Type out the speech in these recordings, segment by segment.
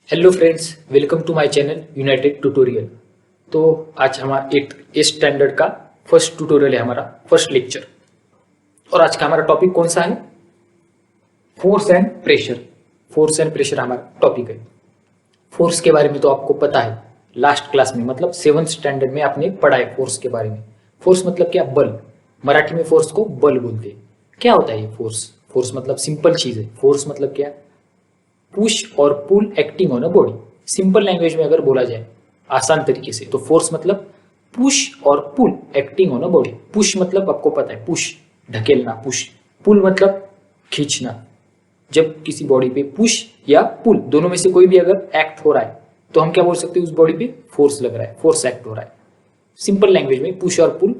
Hello friends, welcome to my channel united tutorial. तो आज हमारा 8 स्टैंडर्ड का फर्स्ट ट्यूटोरियल है, हमारा फर्स्ट लेक्चर। और आज का हमारा टॉपिक कौन सा है? Force and pressure. Force and pressure हमारा टॉपिक है। फोर्स के बारे में तो आपको पता है, लास्ट क्लास में मतलब 7th स्टैंडर्ड में आपने पढ़ा है फोर्स के बारे में। फोर्स मतलब क्या? बल। मराठी में फोर्स को बल बोलते हैं। क्या होता है ये फोर्स? फोर्स मतलब सिंपल चीज है। फोर्स मतलब क्या? पुश और pull acting on a body. Simple language में अगर बोला जाए आसान तरीके से, तो फोर्स मतलब पुश और pull acting on a body. Push मतलब आपको पता है, पुश ढकेलना, पुश। पुल मतलब खींचना। जब किसी बॉडी पे पुश या पुल दोनों में से कोई भी अगर एक्ट हो रहा है, तो हम क्या बोल सकते हैं? उस बॉडी पे फोर्स लग रहा है, फोर्स एक्ट हो रहा है। सिंपल लैंग्वेज में पुश और pull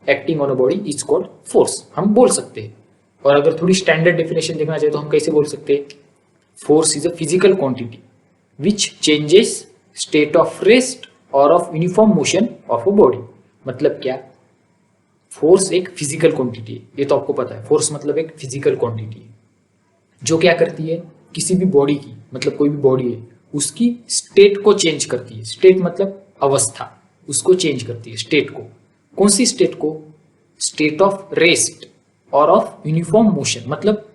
acting on a body is called force, हम बोल सकते हैं। और अगर थोड़ी स्टैंडर्ड डेफिनेशन देखना चाहे तो हम कैसे बोल सकते हैं? Force is a physical quantity which changes state of rest or of uniform motion of a body। मतलब क्या? फोर्स एक फिजिकल क्वांटिटी है, ये तो आपको पता है। फोर्स मतलब एक फिजिकल क्वांटिटी है जो क्या करती है? किसी भी बॉडी की, मतलब कोई भी बॉडी है, उसकी स्टेट को चेंज करती है। स्टेट मतलब अवस्था, उसको चेंज करती है स्टेट को। कौन सी स्टेट को? स्टेट ऑफ रेस्ट और ऑफ यूनिफॉर्म मोशन। मतलब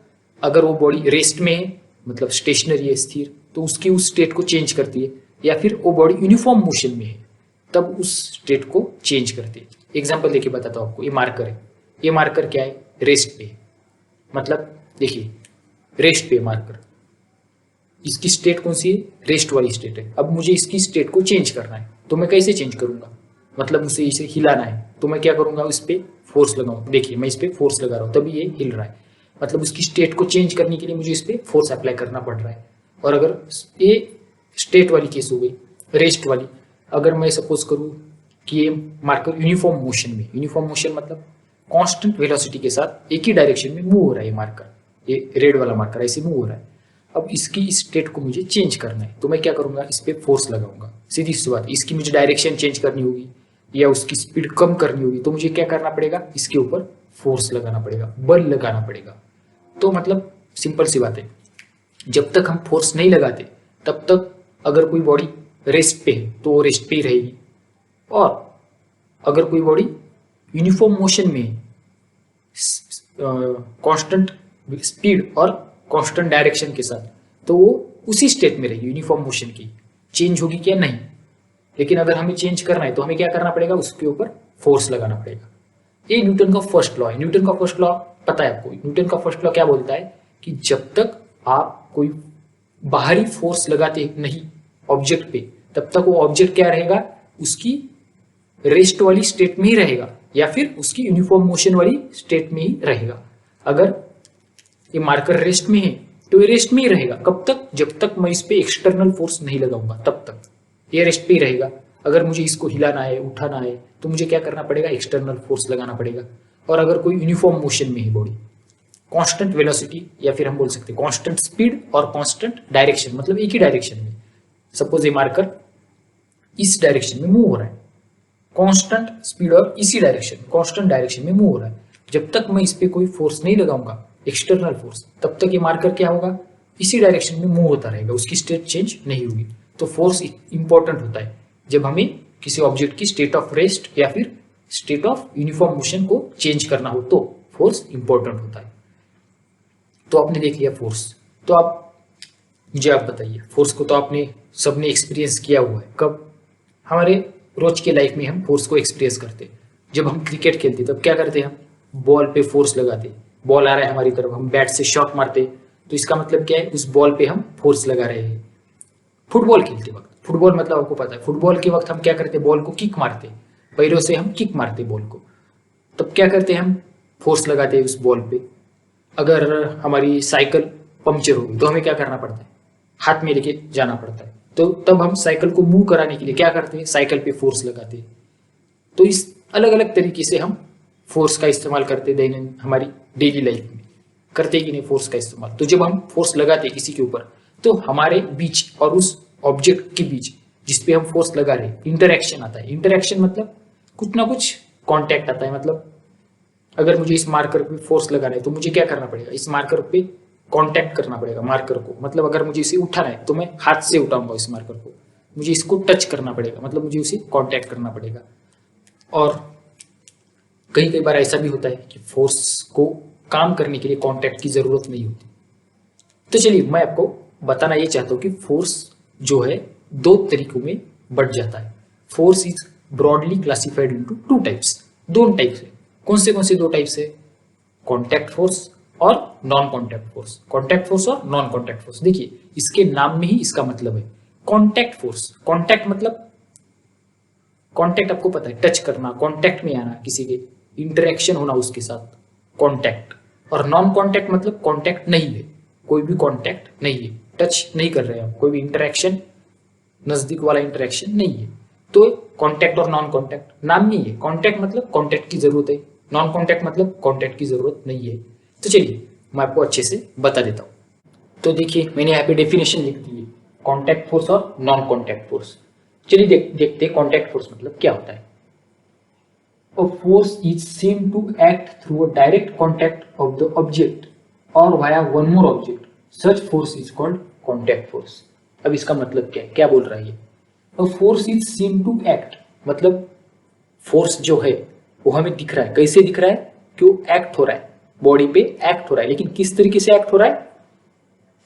अगर वो बॉडी रेस्ट में है, मतलब स्टेशनरी है, स्थिर, तो उसकी उस स्टेट को चेंज करती है। या फिर वो बॉडी यूनिफॉर्म मोशन में है, तब उस स्टेट को चेंज करती है। एग्जाम्पल देके बताता हूँ आपको। ये मार्कर है, ये मार्कर क्या है? रेस्ट पे है। मतलब देखिए, रेस्ट पे मार्कर, इसकी स्टेट कौन सी है? रेस्ट वाली स्टेट है। अब मुझे इसकी स्टेट को चेंज करना है, तो मैं कैसे चेंज करूंगा? मतलब मुझे इसे हिलाना है, तो मैं क्या करूंगा? इस पे फोर्स लगाऊं। देखिए, मैं इस पे फोर्स लगा रहा हूं, तभी ये हिल रहा है। मतलब उसकी स्टेट को चेंज करने के लिए मुझे इस पे फोर्स अप्लाई करना पड़ रहा है। और अगर ये स्टेट वाली केस हो गई, रेस्ट वाली, अगर मैं सपोज करूँ कि ये मार्कर यूनिफॉर्म मोशन में, यूनिफॉर्म मोशन मतलब कांस्टेंट वेलोसिटी के साथ एक ही डायरेक्शन में मूव हो रहा है, ये मार्कर, ये रेड वाला मार्कर ऐसे मूव हो रहा है। अब इसकी स्टेट को मुझे चेंज करना है, तो मैं क्या करूंगा? इस पे फोर्स लगाऊंगा। सीधी सी बात, इसकी मुझे डायरेक्शन चेंज करनी होगी या उसकी स्पीड कम करनी होगी, तो मुझे क्या करना पड़ेगा? इसके ऊपर फोर्स लगाना पड़ेगा, बल लगाना पड़ेगा। तो मतलब सिंपल सी बात है, जब तक हम फोर्स नहीं लगाते तब तक अगर कोई बॉडी रेस्ट पे है तो वो रेस्ट पे ही रहेगी। और अगर कोई बॉडी यूनिफॉर्म मोशन में है, कांस्टेंट स्पीड और कांस्टेंट डायरेक्शन के साथ, तो वो उसी स्टेट में रहेगी, यूनिफॉर्म मोशन की। चेंज होगी क्या? नहीं। लेकिन अगर हमें चेंज करना है तो हमें क्या करना पड़ेगा? उसके ऊपर फोर्स लगाना पड़ेगा। ये न्यूटन का फर्स्ट लॉ है। न्यूटन का फर्स्ट लॉ पता है आपको? न्यूटन का फर्स्ट लॉ क्या बोलता है कि जब तक आप कोई बाहरी फोर्स लगाते नहीं ऑब्जेक्ट पे, तब तक वो ऑब्जेक्ट क्या रहेगा? उसकी रेस्ट वाली स्टेट में ही रहेगा या फिर उसकी यूनिफॉर्म मोशन वाली स्टेट में ही रहेगा। अगर ये मार्कर रेस्ट में है तो ये रेस्ट में ही रहेगा। कब तक? जब तक मैं इस पे एक्सटर्नल फोर्स नहीं लगाऊंगा, तब तक ये रेस्ट पे ही रहेगा। अगर मुझे इसको हिलाना है, उठाना है, तो मुझे क्या करना पड़ेगा? एक्सटर्नल फोर्स लगाना पड़ेगा। और अगर कोई यूनिफॉर्म मोशन में है बॉडी, कांस्टेंट वेलोसिटी या फिर हम बोल सकते हैं कांस्टेंट स्पीड और कांस्टेंट डायरेक्शन, मतलब एक ही डायरेक्शन में, सपोज ये मार्कर इस डायरेक्शन में मूव हो रहा है, कांस्टेंट स्पीड और इसी डायरेक्शन, कांस्टेंट डायरेक्शन में मूव हो रहा है, जब तक मैं इस पे कोई फोर्स नहीं लगाऊंगा एक्सटर्नल फोर्स, तब तक ये मार्कर क्या होगा? इसी डायरेक्शन में मूव होता रहेगा, उसकी स्टेट चेंज नहीं होगी। तो फोर्स इंपॉर्टेंट होता है जब हमें किसी ऑब्जेक्ट की स्टेट ऑफ रेस्ट या फिर स्टेट ऑफ यूनिफॉर्म मोशन को चेंज करना हो, तो फोर्स इंपॉर्टेंट होता है। तो आपने देख लिया फोर्स। तो आप मुझे आप बताइए, फोर्स को तो आपने सबने एक्सपीरियंस किया हुआ है। कब? हमारे रोज के लाइफ में हम फोर्स को एक्सपीरियंस करते। जब हम क्रिकेट खेलते तब क्या करते हम? बॉल पे फोर्स लगाते। बॉल आ रहा है हमारी तरफ, हम बैट से शॉट मारते, तो इसका मतलब क्या है? उस बॉल पे हम फोर्स लगा रहे हैं। फुटबॉल खेलते वक्त, फुटबॉल मतलब आपको पता है, फुटबॉल के वक्त हम क्या करते? बॉल को किक मारते, पैरों से हम किक मारते बॉल को, तब क्या करते हम? फोर्स लगाते हैं उस बॉल पे। अगर हमारी साइकिल पंक्चर होगी तो हमें क्या करना पड़ता है? हाथ में लेके जाना पड़ता है, तो तब हम साइकिल को मूव कराने के लिए क्या करते हैं? साइकिल पे फोर्स लगाते हैं। तो इस अलग अलग तरीके से हम फोर्स का इस्तेमाल करते हैं दैनिक हमारी डेली लाइफ में। करते कि नहीं फोर्स का इस्तेमाल? तो जब हम फोर्स लगाते हैं किसी के ऊपर, तो हमारे बीच और उस ऑब्जेक्ट के बीच जिसपे हम फोर्स लगा रहे हैं, इंटरेक्शन आता है। इंटरेक्शन मतलब कुछ ना कुछ कांटेक्ट आता है। मतलब अगर मुझे इस मार्कर पे फोर्स लगाना है तो मुझे क्या करना पड़ेगा? इस मार्कर पे कांटेक्ट करना पड़ेगा मार्कर को, मतलब अगर मुझे इसे उठाना है तो मैं हाथ से उठाऊंगा इस मार्कर को, मुझे इसको टच करना पड़ेगा, मतलब मुझे उसे कांटेक्ट करना पड़ेगा। और कई कई बार ऐसा भी होता है कि फोर्स को काम करने के लिए कांटेक्ट की जरूरत नहीं होती। तो चलिए मैं आपको बताना ये चाहता हूँ कि फोर्स जो है दो तरीकों में बढ़ जाता है। Force is broadly classified into two types, दोनों टाइप्स है। कौन से दो टाइप्स है? कॉन्टैक्ट फोर्स और non contact force. Contact force और नॉन कॉन्टैक्ट फोर्स, देखिए इसके नाम में ही इसका मतलब है। कॉन्टैक्ट फोर्स, कॉन्टैक्ट मतलब कॉन्टैक्ट आपको पता है, टच करना, कॉन्टैक्ट में आना, किसी के इंटरेक्शन होना उसके साथ, कॉन्टैक्ट। और नॉन कॉन्टैक्ट मतलब कॉन्टैक्ट नहीं है, कोई भी कॉन्टैक्ट नहीं है, टच नहीं कर रहे हैं आप, कोई भी इंटरेक्शन, नजदीक वाला इंटरेक्शन नहीं है। तो कॉन्टैक्ट और नॉन कॉन्टैक्ट नाम नहीं है। कॉन्टैक्ट मतलब कॉन्टैक्ट की जरूरत है, नॉन कॉन्टैक्ट मतलब कॉन्टैक्ट की जरूरत नहीं है। तो चलिए मैं आपको अच्छे से बता देता हूँ। तो देखिए मैंने यहाँ पे डेफिनेशन लिख दी है, कॉन्टैक्ट फोर्स और नॉन कॉन्टैक्ट फोर्स। चलिए देखते हैं कॉन्टैक्ट फोर्स मतलब क्या होता है। A force is seen to act through a direct contact of the object or via one more object. Such force is called contact force. अब इसका मतलब क्या है, क्या बोल रहा है ये? A force is seen to act मतलब फोर्स जो है वो हमें दिख रहा है। कैसे दिख रहा है? क्यों एक्ट हो रहा है, बॉडी पे एक्ट हो रहा है, लेकिन किस तरीके से एक्ट हो रहा है?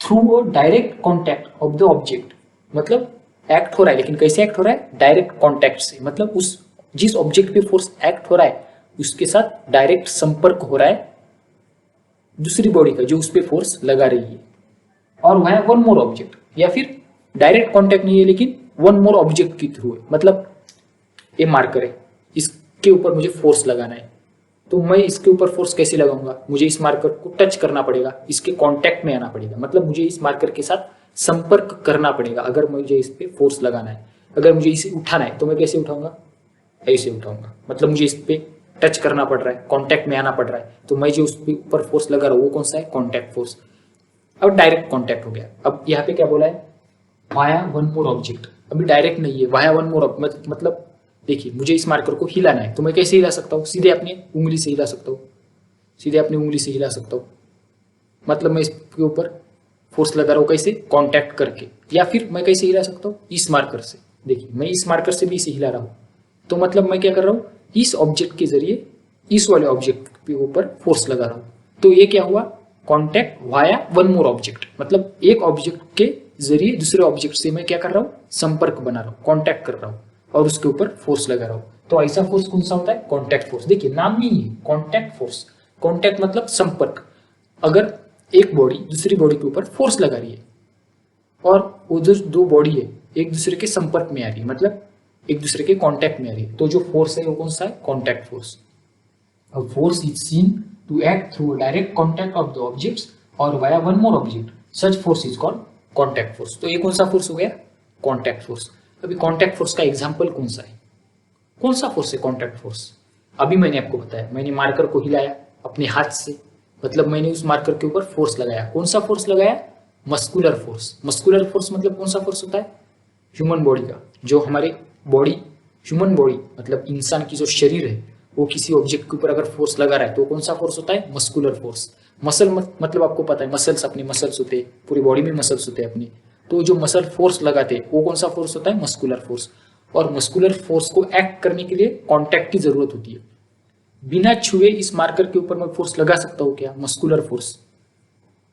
Through a direct contact of the object, मतलब एक्ट हो रहा है, लेकिन कैसे एक्ट हो रहा है? डायरेक्ट कॉन्टैक्ट से, मतलब उस जिस ऑब्जेक्ट पे फोर्स एक्ट हो रहा है उसके साथ डायरेक्ट संपर्क हो रहा है दूसरी बॉडी का जो उस पे फोर्स लगा रही है। और वह वन मोर ऑब्जेक्ट, या फिर डायरेक्ट कॉन्टैक्ट नहीं है लेकिन वन मोर ऑब्जेक्ट के थ्रू है, मतलब ये मार्कर है, इसके ऊपर मुझे फोर्स लगाना है, तो मैं इसके ऊपर फोर्स कैसे लगाऊंगा? मुझे इस मार्कर को टच करना पड़ेगा, इसके कांटेक्ट में आना पड़ेगा, मतलब मुझे इस मार्कर के साथ संपर्क करना पड़ेगा अगर मुझे इस पे फोर्स लगाना है। अगर मुझे इसे उठाना है तो मैं कैसे उठाऊंगा? ऐसे उठाऊंगा, मतलब मुझे इस पे टच करना पड़ रहा है, कांटेक्ट में आना पड़ रहा है, तो मैं जो उस पे ऊपर फोर्स लगा रहा हूँ वो कौन सा है? Contact force. अब डायरेक्ट कांटेक्ट हो गया। अब यहाँ पे क्या बोला है? Via one more object. अभी डायरेक्ट नहीं है, वाया वन मोर मतलब देखिए मुझे इस मार्कर को हिलाना है तो मैं कैसे हिला सकता हूँ? सीधे अपनी उंगली से हिला सकता हूँ, सीधे अपनी उंगली से हिला सकता हूँ, मतलब मैं इसके ऊपर फोर्स लगा रहा हूँ कैसे? कांटेक्ट करके। या फिर मैं कैसे हिला सकता हूँ? इस मार्कर से। देखिए मैं इस मार्कर से भी इसे हिला रहा हूँ, तो मतलब मैं क्या कर रहा हूँ? इस ऑब्जेक्ट के जरिए इस वाले ऑब्जेक्ट के ऊपर फोर्स लगा रहा हूँ। तो ये क्या हुआ? Contact via one more object, मतलब एक ऑब्जेक्ट के जरिए दूसरे ऑब्जेक्ट से मैं क्या कर रहा हूँ? संपर्क बना रहा हूँ, कॉन्टैक्ट कर रहा हूँ और उसके ऊपर फोर्स लगा रहा हूँ। तो ऐसा फोर्स कौन सा होता है? Contact force. देखिए नाम ही है कॉन्टैक्ट फोर्स। कॉन्टैक्ट मतलब संपर्क। अगर एक बॉडी दूसरी बॉडी के ऊपर फोर्स लगा रही है और वो जो दो बॉडी है एक दूसरे के संपर्क में आ रही है, मतलब एक दूसरे के कांटेक्ट में आ रही है, तो जो फोर्स है वो कौन सा है? Contact force. A force is seen to act through direct contact of the objects और via one more object, such force is called contact force. तो ये कौन सा फोर्स हो गया? Contact force. अभी कांटेक्ट फोर्स का एग्जांपल कौन सा है? कौन सा फोर्स है कांटेक्ट फोर्स? अभी मैंने आपको बताया, मैंने मार्कर को हिलाया अपने हाथ से, मतलब मैंने उस मार्कर के ऊपर फोर्स लगाया। कौन सा फोर्स लगाया? Muscular force. मस्कुलर फोर्स मतलब कौन सा फोर्स होता है? ह्यूमन बॉडी का, जो हमारे बॉडी, ह्यूमन बॉडी मतलब इंसान की जो शरीर है वो किसी ऑब्जेक्ट के ऊपर अगर फोर्स लगा रहा है तो कौन सा फोर्स होता है? Muscular force. मसल मतलब आपको पता है मसल्स, अपने मसल्स होते हैं, पूरी बॉडी में मसल्स होते हैं अपने, तो जो मसल फोर्स लगाते हैं वो कौन सा फोर्स होता है? Muscular force. और मस्कुलर फोर्स को एक्ट करने के लिए कांटेक्ट की जरूरत होती है। बिना छुए इस मार्कर के ऊपर मैं फोर्स लगा सकता हूँ क्या? मस्कुलर फोर्स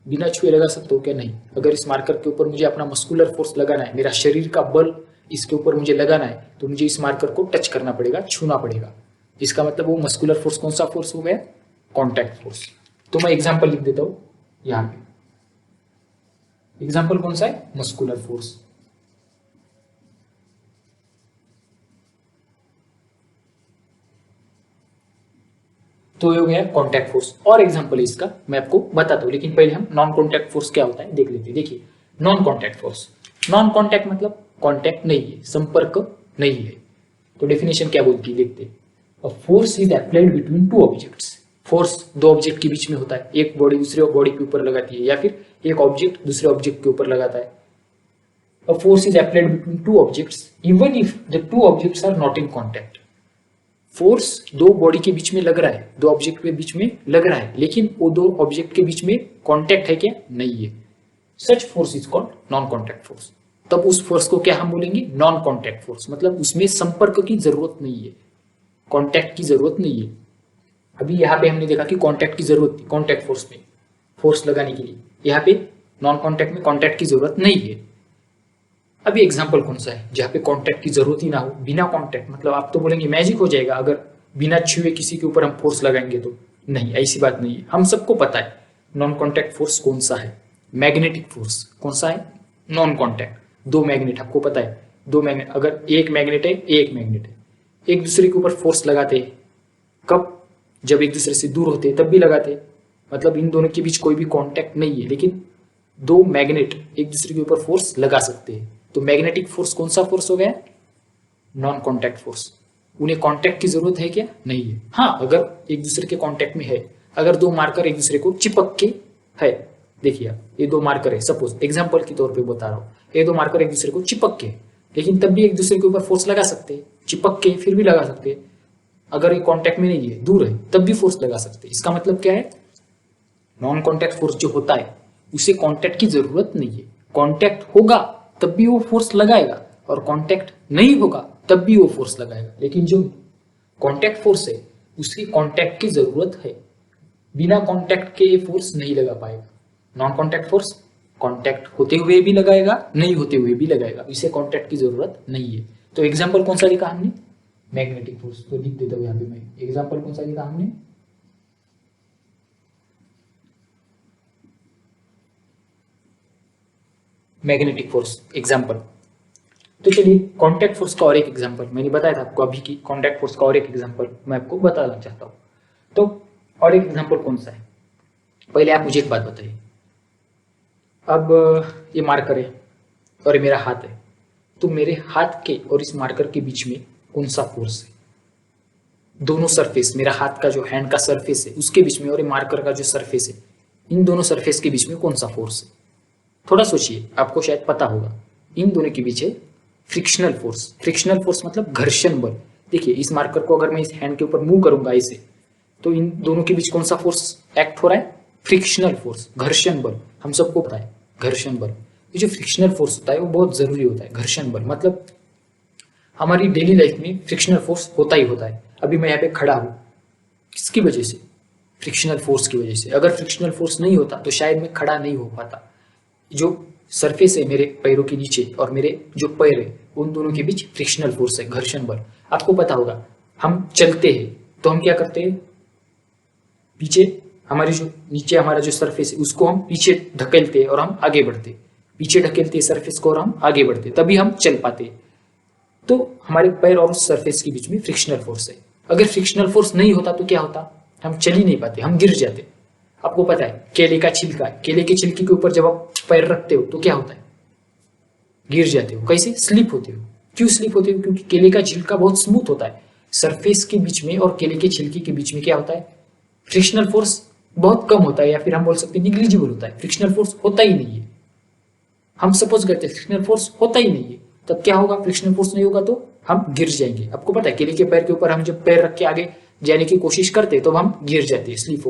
बिना छुए लगा सकता हूँ क्या? नहीं। अगर इस मार्कर के ऊपर मुझे अपना मस्कुलर फोर्स लगाना है, मेरा शरीर का बल इसके ऊपर मुझे लगाना है, तो मुझे इस मार्कर को टच करना पड़ेगा, छूना पड़ेगा। इसका मतलब वो मस्कुलर फोर्स कौन सा फोर्स हो गया? Contact force. तो मैं एग्जांपल लिख देता हूं यहां पे। एग्जांपल कौन सा है? Muscular force. तो ये हो गया कांटेक्ट फोर्स। और एग्जांपल इसका मैं आपको बताता हूं, लेकिन पहले हम नॉन कांटेक्ट फोर्स क्या होता है देख लेते हैं। देखिए non contact force, non contact मतलब कांटेक्ट नहीं है, संपर्क नहीं है। तो डेफिनेशन क्या बोलती है देखते हैं। अ force is applied between two objects. Force दो ऑब्जेक्ट के बीच में होता है, एक बॉडी दूसरे बॉडी के ऊपर लगाती है या फिर एक ऑब्जेक्ट दूसरे ऑब्जेक्ट के ऊपर लगाता है। A force is applied between two objects even if the two objects are not in contact. Force दो बॉडी के बीच में लग रहा है, दो ऑब्जेक्ट के बीच में लग रहा है, लेकिन वो दो ऑब्जेक्ट के बीच में कॉन्टैक्ट है क्या? नहीं है। Such force is called non contact force. तब उस फोर्स को क्या हम बोलेंगे? Non contact force. मतलब उसमें संपर्क की जरूरत नहीं है, कॉन्टैक्ट की जरूरत नहीं है। अभी यहाँ पे हमने देखा कि कॉन्टैक्ट की जरूरत थी कॉन्टैक्ट फोर्स में, फोर्स लगाने के लिए। यहाँ पे नॉन कॉन्टैक्ट में कॉन्टैक्ट की जरूरत नहीं है। अभी एग्जाम्पल कौन सा है जहाँ पे कॉन्टैक्ट की जरूरत ही ना हो, बिना कॉन्टैक्ट? मतलब आप तो बोलेंगे मैजिक हो जाएगा अगर बिना छुए किसी के ऊपर हम फोर्स लगाएंगे तो। नहीं, ऐसी बात नहीं है। हम सबको पता है नॉन कॉन्टैक्ट फोर्स कौन सा है। मैग्नेटिक फोर्स कौन सा है? Non contact. दो मैग्नेट, आपको पता है दो मैग्नेट, अगर एक मैग्नेट है एक दूसरे के ऊपर फोर्स लगाते हैं। कब? जब एक दूसरे से दूर होते हैं तब भी लगाते हैं। मतलब इन दोनों के बीच कोई भी कॉन्टैक्ट नहीं है, लेकिन दो मैग्नेट एक दूसरे के ऊपर फोर्स लगा सकते हैं। तो मैग्नेटिक फोर्स कौन सा फोर्स हो गया? Non contact force. उन्हें कॉन्टैक्ट की जरूरत है क्या? नहीं है। हाँ, अगर एक दूसरे के कॉन्टैक्ट में है, अगर दो मार्कर एक दूसरे को चिपक के है, देखिए आप ये दो मार्कर है, सपोज एग्जांपल के तौर पे बता रहा हूँ, ये दो मार्कर एक दूसरे को चिपक के, लेकिन तब भी एक दूसरे के ऊपर फोर्स लगा सकते हैं। चिपक के फिर भी लगा सकते हैं। अगर ये कॉन्टैक्ट में नहीं है, दूर है, तब भी फोर्स लगा सकते हैं। इसका मतलब क्या है? नॉन कॉन्टैक्ट फोर्स जो होता है उसे कॉन्टैक्ट की जरूरत नहीं है। कॉन्टैक्ट होगा तब भी वो फोर्स लगाएगा, और कॉन्टैक्ट नहीं होगा तब भी वो फोर्स लगाएगा। लेकिन जो कॉन्टैक्ट फोर्स है उसकी कॉन्टैक्ट की जरूरत है, बिना कॉन्टैक्ट के फोर्स नहीं लगा पाएगा। नॉन कॉन्टैक्ट फोर्स कॉन्टैक्ट होते हुए भी लगाएगा, नहीं होते हुए भी लगाएगा, इसे कॉन्टैक्ट की जरूरत नहीं है। तो एग्जाम्पल कौन सा लिखा हमने? Magnetic force. तो लिख देता हूं यहाँ पे मैं, एग्जाम्पल कौन सा लिखा हमने? Magnetic force example. तो चलिए कॉन्टैक्ट फोर्स का और एक एग्जाम्पल, मैंने बताया था आपको अभी की कॉन्टैक्ट फोर्स का और एक एग्जाम्पल मैं आपको बताना चाहता हूँ। तो और एक एग्जाम्पल कौन सा है? पहले आप मुझे एक बात बताइए। अब ये मार्कर है और ये मेरा हाथ है, तो मेरे हाथ के और इस मार्कर के बीच में कौन सा फोर्स है? दोनों सरफेस, मेरा हाथ का जो हैंड का सरफेस है उसके बीच में और ये मार्कर का जो सरफेस है, इन दोनों सरफेस के बीच में कौन सा फोर्स है? थोड़ा सोचिए, आपको शायद पता होगा। इन दोनों के बीच है फ्रिक्शनल फोर्स। फ्रिक्शनल फोर्स मतलब घर्षण बल। देखिए इस मार्कर को अगर मैं इस हैंड के ऊपर मूव करूंगा इसे, तो इन दोनों के बीच कौन सा फोर्स एक्ट हो रहा है? फ्रिक्शनल फोर्स, घर्षण बल। हम सबको पता है घर्षण बल। ये जो फ्रिक्शनल फोर्स होता है वो बहुत जरूरी होता है। घर्षण बल मतलब हमारी डेली लाइफ में फ्रिक्शनल फोर्स होता ही होता है। अभी मैं यहाँ पे खड़ा हूँ, किसकी वजह से? फ्रिक्शनल फोर्स की वजह से। अगर फ्रिक्शनल फोर्स नहीं होता तो शायद मैं खड़ा नहीं हो पाता। जो सरफेस है मेरे पैरों के नीचे और मेरे जो पैर है उन दोनों के बीच फ्रिक्शनल फोर्स है, घर्षण बल। आपको पता होगा हम चलते हैं तो हम क्या करते हैं? पीछे हमारी जो नीचे हमारा जो सरफेस है उसको हम पीछे ढकेलते हैं और हम आगे बढ़ते। पीछे ढकेलते सरफेस को और हम आगे बढ़ते, तभी हम चल पाते। तो हमारे पैर और उस सरफेस के बीच में फ्रिक्शनल फोर्स है। अगर फ्रिक्शनल फोर्स नहीं होता तो क्या होता? हम चल ही नहीं पाते, हम गिर जाते। आपको पता है केले का छिलका, केले के छिलके के ऊपर जब आप पैर रखते हो तो क्या होता है? गिर जाते हो। कैसे? स्लिप होते हो। क्यों स्लिप होते हो? क्योंकि केले का छिलका बहुत स्मूथ होता है। सरफेस के बीच में और केले के छिलके के बीच में क्या होता है? फ्रिक्शनल फोर्स बहुत कम होता है, या फिर हम बोल सकते हैं निग्लिजिबल होता है। फ्रिक्शनल फोर्स होता ही नहीं है। हम सपोज करते हैं फ्रिक्शनल फोर्स होता ही नहीं है, तब क्या होगा? फ्रिक्शनल फोर्स नहीं होगा तो हम गिर जाएंगे। आपको पता है केले के पैर के ऊपर हम जब पैर रख के आगे जाने की कोशिश करते हैं तो हम गिर जाते हैं, स्लिप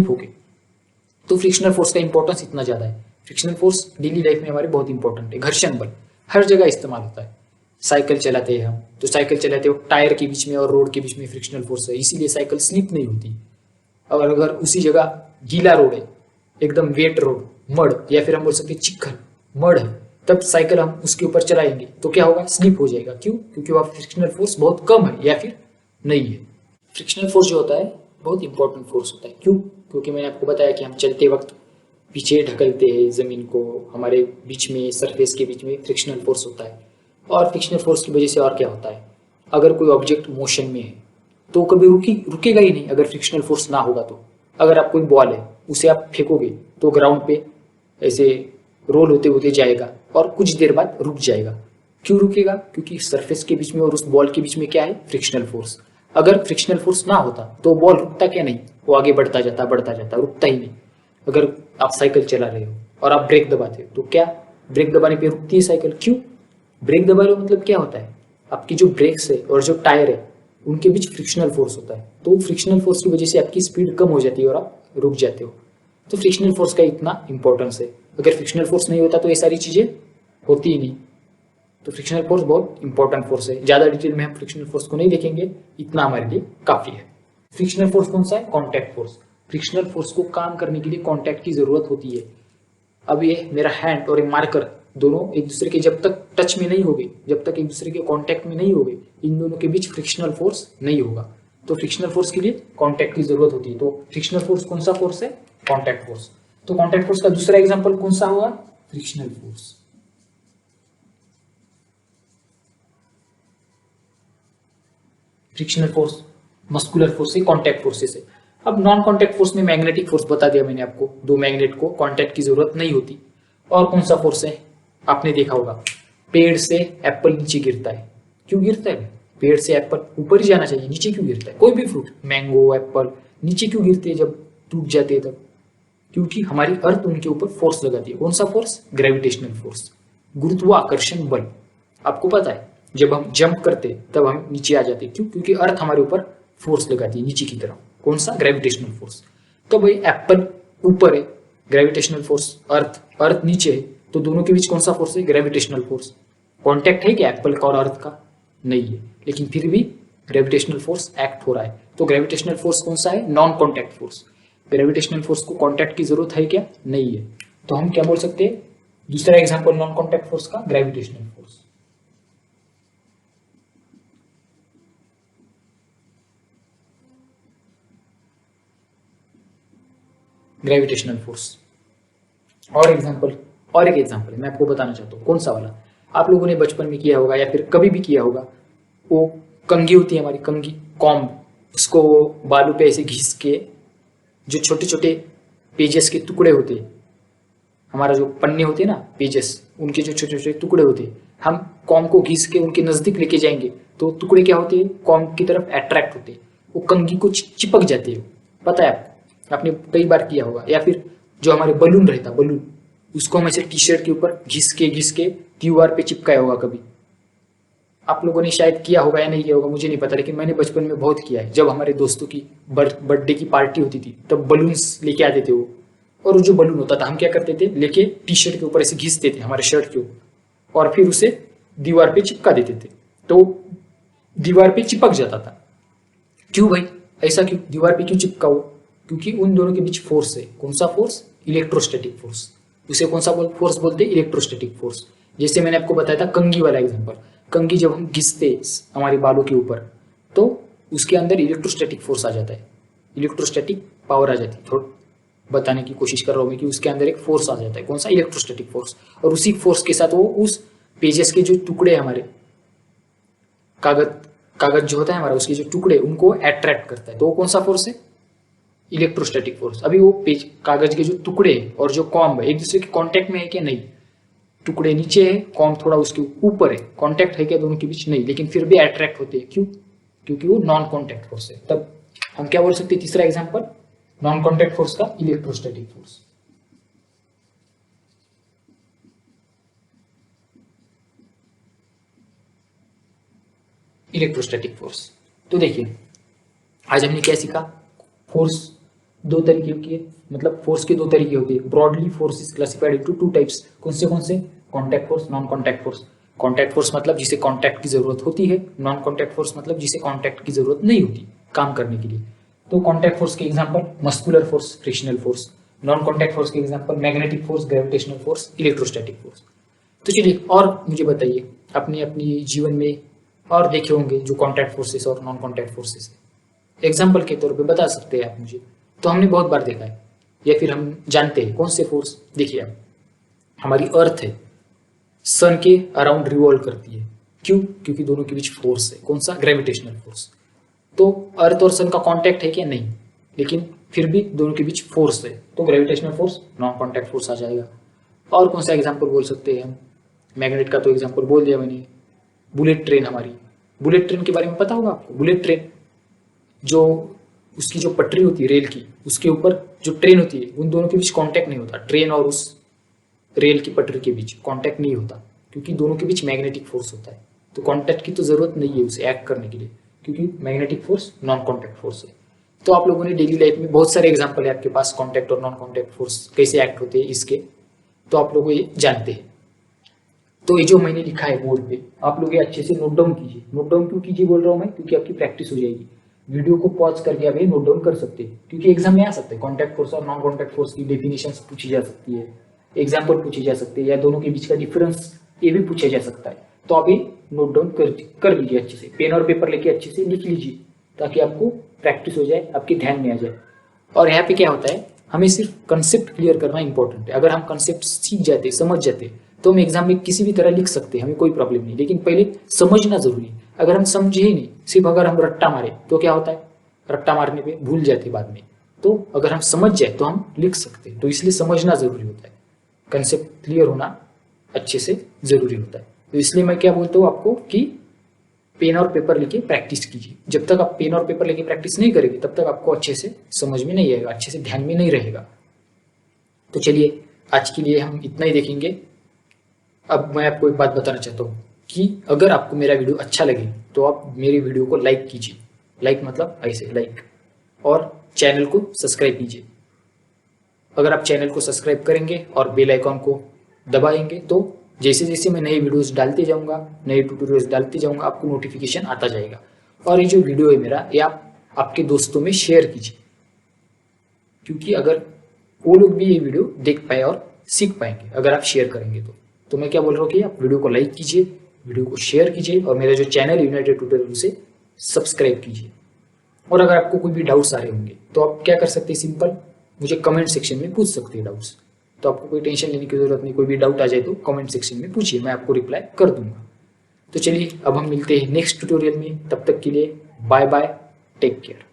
होके। तो फ्रिक्शनल फोर्स का इंपॉर्टेंस इतना ज्यादा है। फ्रिक्शनल फोर्स डेली लाइफ में हमारे बहुत इंपॉर्टेंट है। घर्षण बल हर जगह इस्तेमाल होता है। साइकिल चलाते हैं हम, तो साइकिल चलाते हो टायर के बीच में और रोड के बीच में फ्रिक्शनल फोर्स है, इसीलिए साइकिल स्लिप नहीं होती। और अगर उसी जगह गीला रोड है, एकदम वेट रोड, मड, या फिर हम बोल सकते हैं चिक्कल मड है, तब साइकिल हम उसके ऊपर चलाएंगे तो क्या होगा? स्लिप हो जाएगा। क्यों? क्योंकि वहां फ्रिक्शनल फोर्स बहुत कम है या फिर नहीं है। फ्रिक्शनल फोर्स जो होता है बहुत इंपॉर्टेंट फोर्स होता है। क्यों? क्योंकि मैंने आपको बताया कि हम चलते वक्त पीछे ढकलते हैं जमीन को, हमारे बीच में सरफेस के बीच में फ्रिक्शनल फोर्स होता है। और फ्रिक्शनल फोर्स की वजह से और क्या होता है? अगर कोई ऑब्जेक्ट मोशन में है तो कभी रुकेगा ही नहीं अगर फ्रिक्शनल फोर्स ना होगा तो। अगर आप कोई बॉल है उसे आप फेंकोगे तो ग्राउंड पे ऐसे रोल होते होते जाएगा और कुछ देर बाद रुक जाएगा। क्यों रुकेगा? क्योंकि सरफेस के बीच में और उस बॉल के बीच में क्या है? Frictional force. अगर फ्रिक्शनल फोर्स ना होता तो बॉल रुकता क्या नहीं, वो आगे बढ़ता जाता, रुकता ही नहीं। अगर आप साइकिल चला रहे हो और आप ब्रेक दबाते हो तो क्या ब्रेक दबाने पे रुकती है साइकिल? क्यों? ब्रेक दबा रहे हो मतलब क्या होता है? आपकी जो ब्रेक्स है और जो टायर है उनके बीच फ्रिक्शनल फोर्स होता है। तो फ्रिक्शनल फोर्स की वजह से आपकी स्पीड कम हो जाती है और आप रुक जाते हो। तो फ्रिक्शनल फोर्स का इतना इंपॉर्टेंस है। अगर फ्रिक्शनल फोर्स नहीं होता तो ये सारी चीजें होती ही नहीं। तो फ्रिक्शनल फोर्स बहुत इंपॉर्टेंट फोर्स है। ज्यादा डिटेल में हम फ्रिक्शनल फोर्स को नहीं देखेंगे, इतना हमारे लिए काफी है। फ्रिक्शनल फोर्स कौन सा है? Contact force. फ्रिक्शनल फोर्स को काम करने के लिए कॉन्टैक्ट की जरूरत होती है। अब ये मेरा हैंड और ये मार्कर दोनों एक दूसरे के जब तक टच में नहीं होंगे, जब तक एक दूसरे के कांटेक्ट में नहीं होंगे, इन दोनों के बीच फ्रिक्शनल फोर्स नहीं होगा। तो फ्रिक्शनल फोर्स के लिए कांटेक्ट की जरूरत होती है। तो फ्रिक्शनल फोर्स कौन सा फोर्स है? Contact force. तो कांटेक्ट फोर्स का दूसरा एग्जांपल कौन सा हुआ? Frictional force. Frictional force muscular force से, कांटेक्ट फोर्सेस से। अब नॉन कांटेक्ट फोर्स में मैग्नेटिक फोर्स बता दिया मैंने आपको, दो मैग्नेट को कांटेक्ट की जरूरत नहीं होती। और कौन सा फोर्स है? आपने देखा होगा, पेड़ से एप्पल नीचे गिरता है। क्यों गिरता है? पेड़ से एप्पल ऊपर ही जाना चाहिए, नीचे क्यों गिरता है? कोई भी फ्रूट, मैंगो, एप्पल, नीचे क्यों गिरते हैं जब टूट जाते हैं तब? क्योंकि हमारी अर्थ उनके ऊपर फोर्स लगाती है। कौन सा फोर्स? ग्रेविटेशनल फोर्स, गुरुत्वाकर्षण बल। आपको पता है जब हम जंप करते तब हम नीचे आ जाते, क्यों? क्योंकि अर्थ हमारे ऊपर फोर्स लगाती है नीचे की तरफ। कौन सा? Gravitational force. तो भाई एप्पल ऊपर है, ग्रेविटेशनल फोर्स, अर्थ नीचे है, तो दोनों के बीच कौन सा फोर्स है? Gravitational force. कॉन्टैक्ट है क्या एप्पल का और अर्थ का? नहीं है, लेकिन फिर भी ग्रेविटेशनल फोर्स एक्ट हो रहा है। तो ग्रेविटेशनल फोर्स कौन सा है? Non contact force. Gravitational force को कॉन्टैक्ट की जरूरत है क्या? नहीं है। तो हम क्या बोल सकते हैं? दूसरा एग्जाम्पल नॉन कॉन्टैक्ट फोर्स का, ग्रेविटेशनल फोर्स। Gravitational force. और एक एग्जांपल है, मैं आपको बताना चाहता हूँ। कौन सा वाला? आप लोगों ने बचपन में किया होगा या फिर कभी भी किया होगा। वो कंघी होती है हमारी, कंघी, कॉम्ब, उसको बालू पे ऐसे घिस के जो छोटे छोटे पेजेस के टुकड़े होते हैं, हमारा जो पन्ने होते हैं ना पेजेस, उनके जो छोटे छोटे टुकड़े होते हैं, हम कॉम्ब को घिस के उनके नजदीक लेके जाएंगे तो टुकड़े क्या होते हैं? कॉम्ब की तरफ अट्रैक्ट होते हैं, वो कंघी को चिपक जाते हैं। पता है आपको, आपने कई बार किया होगा। या फिर जो हमारे बलून रहता, बलून, उसको हम ऐसे टी शर्ट के ऊपर घिस के दीवार पे चिपकाया होगा कभी। आप लोगों ने शायद किया होगा या नहीं किया होगा, मुझे नहीं पता, लेकिन मैंने बचपन में बहुत किया है। जब हमारे दोस्तों की बर्थडे की पार्टी होती थी तब बलून्स लेके आते थे वो, और वो जो बलून होता था हम क्या करते थे? लेके टी शर्ट के ऊपर ऐसे घिसते थे हमारे शर्ट के ऊपर, और फिर उसे दीवार पे चिपका देते थे, तो दीवार पे चिपक जाता था। क्यों भाई? ऐसा क्यों? दीवार पे क्यों चिपका हो? क्योंकि उन दोनों के बीच फोर्स है। कौन सा फोर्स? Electrostatic force. उसे कौन सा फोर्स बोलते हैं? Electrostatic force. जैसे मैंने आपको बताया था कंघी वाला एग्जांपल, कंघी जब हम घिसते हमारे बालों के ऊपर तो उसके अंदर इलेक्ट्रोस्टैटिक फोर्स आ जाता है, इलेक्ट्रोस्टैटिक पावर आ जाती है। थोड़ा बताने की कोशिश कर रहा हूँ मैं कि उसके अंदर एक फोर्स आ जाता है। कौन सा? Electrostatic force. और उसी फोर्स के साथ वो उस पेजेस के जो टुकड़े हमारे कागज जो होता है हमारा, उसके जो टुकड़े, उनको अट्रैक्ट करता है। तो वो कौन सा फोर्स है? Electrostatic force. अभी वो पेज कागज के जो टुकड़े और जो कॉम्ब है एक दूसरे के कांटेक्ट में है क्या? नहीं। टुकड़े नीचे है, कॉम्ब थोड़ा उसके ऊपर है, कांटेक्ट है क्या दोनों के बीच? नहीं, लेकिन फिर भी अट्रैक्ट होते हैं। क्यों? क्योंकि वो नॉन कांटेक्ट फोर्स है। तब हम क्या बोल सकते हैं? तीसरा एग्जांपल नॉन कांटेक्ट फोर्स का, इलेक्ट्रोस्टैटिक फोर्स। Electrostatic force. तो देखिए आज हमने क्या सीखा? फोर्स दो तरीके की है, मतलब फोर्स के दो तरीके होते हैं। Broadly force is classified into two types. कौन से? Contact force, non contact force. Contact force मतलब जिसे कॉन्टैक्ट की जरूरत होती है, नॉन कॉन्टैक्ट फोर्स मतलब जिसे कॉन्टैक्ट की जरूरत नहीं होती काम करने के लिए। तो कॉन्टैक्ट फोर्स के example muscular force, frictional force. Non contact force के example magnetic force, gravitational force, electrostatic force. तो चलिए और मुझे बताइए, अपने अपनी जीवन में और देखे होंगे जो कॉन्टैक्ट फोर्सेस और नॉन कॉन्टैक्ट फोर्सेस है, एग्जाम्पल के तौर पे बता सकते हैं आप मुझे। तो हमने बहुत बार देखा है या फिर हम जानते हैं कौन से फोर्स। देखिए आप, हमारी अर्थ है, सन के अराउंड रिवॉल्व करती है। क्यों? क्योंकि दोनों के बीच फोर्स है। कौन सा? Gravitational force. तो अर्थ और सन का कांटेक्ट है क्या? नहीं, लेकिन फिर भी दोनों के बीच फोर्स है, तो gravitational force non contact force आ जाएगा। और कौन सा एग्जाम्पल बोल सकते हैं हम? मैग्नेट का तो एग्जाम्पल बोल दिया मैंने। बुलेट ट्रेन, हमारी बुलेट ट्रेन के बारे में पता होगा आपको। बुलेट ट्रेन जो उसकी जो पटरी होती है रेल की, उसके ऊपर जो ट्रेन होती है, उन दोनों के बीच कांटेक्ट नहीं होता। ट्रेन और उस रेल की पटरी के बीच कांटेक्ट नहीं होता, क्योंकि दोनों के बीच मैग्नेटिक फोर्स होता है। तो कांटेक्ट की तो जरूरत नहीं है उसे एक्ट करने के लिए, क्योंकि magnetic force non contact force है। तो आप लोगों ने डेली लाइफ में बहुत सारे एग्जाम्पल है आपके पास, कॉन्टैक्ट और नॉन कॉन्टैक्ट फोर्स कैसे एक्ट होते हैं इसके, तो आप लोग ये जानते हैं। तो ये जो मैंने लिखा है बोर्ड पे, आप लोग ये अच्छे से नोट डाउन कीजिए। नोट डाउन क्यों कीजिए बोल रहा हूँ मैं, क्योंकि आपकी प्रैक्टिस हो जाएगी। वीडियो को पॉज करके आप ये नोट डाउन कर सकते हैं, क्योंकि एग्जाम में आ सकते हैं कॉन्टैक्ट फोर्स और नॉन कॉन्टैक्ट फोर्स की डेफिनेशन पूछी जा सकती है, एग्जाम्पल पूछे जा सकते हैं, या दोनों के बीच का डिफरेंस ये भी पूछा जा सकता है। तो आप ये नोट डाउन कर लीजिए अच्छे से, पेन और पेपर लेके अच्छे से लिख लीजिए, ताकि आपको प्रैक्टिस हो जाए, आपके ध्यान में आ जाए। और यहाँ पे क्या होता है, हमें सिर्फ कंसेप्ट क्लियर करना इंपॉर्टेंट है। अगर हम कंसेप्ट सीख जाते, समझ जाते, तो हम एग्जाम में किसी भी तरह लिख सकते हैं, हमें कोई प्रॉब्लम नहीं। लेकिन पहले समझना जरूरी है। अगर हम समझे ही नहीं, सिर्फ अगर हम रट्टा मारे, तो क्या होता है, रट्टा मारने पे भूल जाते बाद में। तो अगर हम समझ जाए तो हम लिख सकते हैं। तो इसलिए समझना जरूरी होता है, कंसेप्ट क्लियर होना अच्छे से जरूरी होता है। तो इसलिए मैं क्या बोलता हूँ आपको कि पेन और पेपर लेके प्रैक्टिस कीजिए। जब तक आप पेन और पेपर लेके प्रैक्टिस नहीं करेंगे, तब तक आपको अच्छे से समझ में नहीं आएगा, अच्छे से ध्यान में नहीं रहेगा। तो चलिए, आज के लिए हम इतना ही देखेंगे। अब मैं आपको एक बात बताना चाहता हूँ कि अगर आपको मेरा वीडियो अच्छा लगे तो आप मेरी वीडियो को लाइक कीजिए। लाइक मतलब ऐसे लाइक, और चैनल को सब्सक्राइब कीजिए। अगर आप चैनल को सब्सक्राइब करेंगे और बेल आइकॉन को दबाएंगे, तो जैसे जैसे मैं नए वीडियोस डालते जाऊंगा, नए ट्यूटोरियल्स डालते जाऊंगा, आपको नोटिफिकेशन आता जाएगा। और ये जो वीडियो है मेरा, ये आप आपके दोस्तों में शेयर कीजिए, क्योंकि अगर वो लोग भी ये वीडियो देख पाए और सीख पाएंगे अगर आप शेयर करेंगे तो मैं क्या बोल रहा हूँ कि आप वीडियो को लाइक कीजिए, वीडियो को शेयर कीजिए, और मेरा जो चैनल यूनाइटेड ट्यूटोरियल उसे सब्सक्राइब कीजिए। और अगर आपको कोई भी डाउट्स आ रहे होंगे तो आप क्या कर सकते हैं, सिंपल मुझे कमेंट सेक्शन में पूछ सकते हैं डाउट्स। तो आपको कोई टेंशन लेने की जरूरत नहीं, कोई भी डाउट आ जाए तो कमेंट सेक्शन में पूछिए, मैं आपको रिप्लाई कर दूंगा। तो चलिए, अब हम मिलते हैं नेक्स्ट ट्यूटोरियल में। तब तक के लिए बाय बाय, टेक केयर।